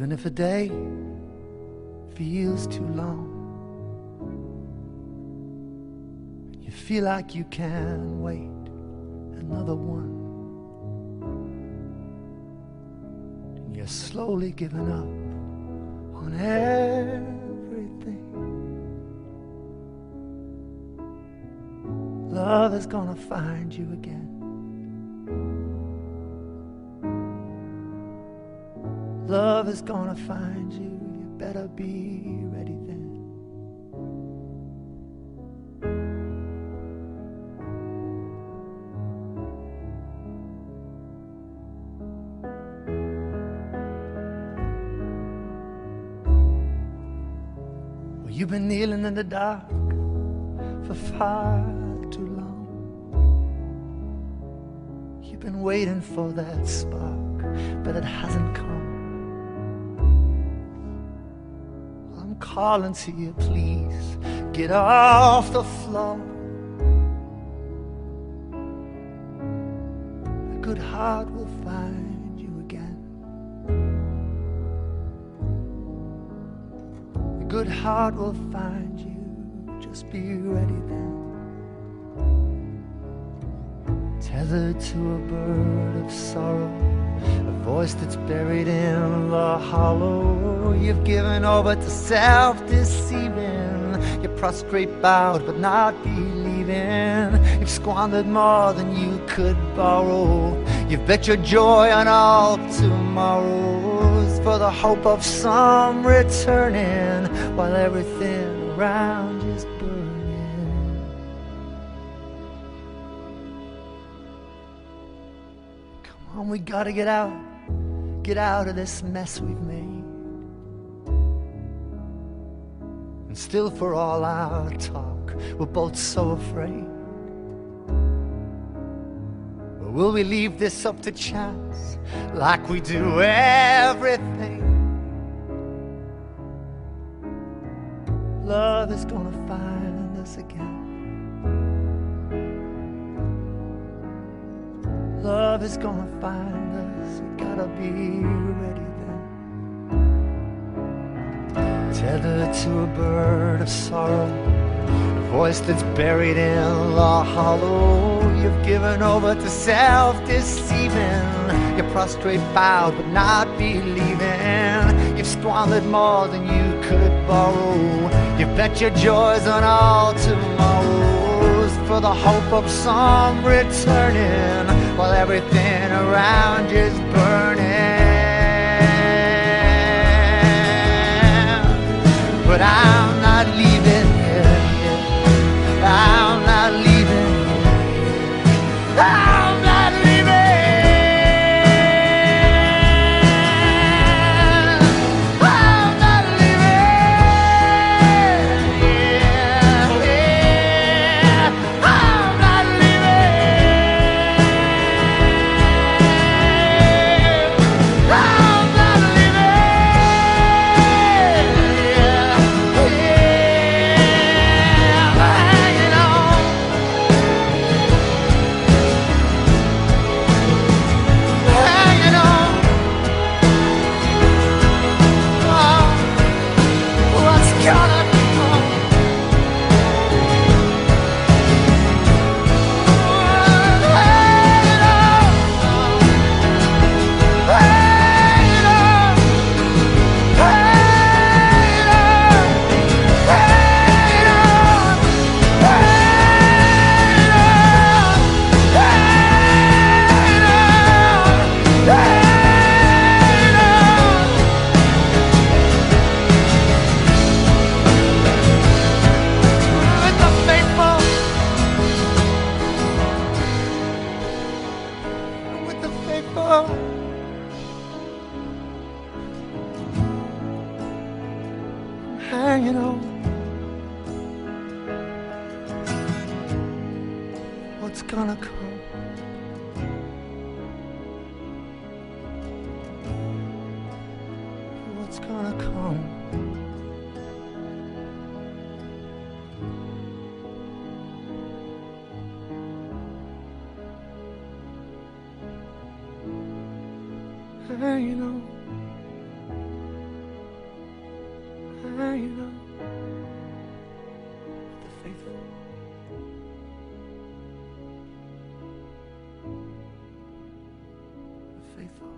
Even if a day feels too long, you feel like you can't wait another one, and you're slowly giving up on everything. Love is gonna find you again. Love is gonna find you. You better be ready then. Well, you've been kneeling in the dark for far too long. You've been waiting for that spark, but it hasn't come. I'm calling to you, please get off the floor. A good heart will find you again. A good heart will find you. Just be ready then. Tethered to a bird of sorrow, a voice that's buried in the hollow. You've given over to self-deceiving. You're prostrate, bowed, but not believing. You've squandered more than you could borrow. You've bet your joy on all tomorrows for the hope of some returning, while everything around is burning. Come on, we gotta get out of this mess we've made. And still, for all our talk, we're both so afraid. Or will we leave this up to chance, like we do everything? Love is gonna find us again. Love is gonna find us. We gotta be ready then. Tethered to a bird of sorrow, a voice that's buried in the hollow. You've given over to self-deceiving. You're prostrate, bowed, but not believing. You've squandered more than you could borrow. You've bet your joys on all tomorrows for the hope of some returning, while everything around you's burning. But I'm not leaving here yet. I'm not leaving here yet. I'm not leaving. I'm not leaving. Yeah, yeah. I'm not leaving. I'm not leaving. Yeah, yeah. I'm hanging on. Hanging on. Oh, what's gonna come? Hanging on. Hanging on. Hanging on. Hanging on. With the faithful, with the faithful, hanging on. What's gonna come? What's gonna come? Hanging on. shine on the faithful. The faithful.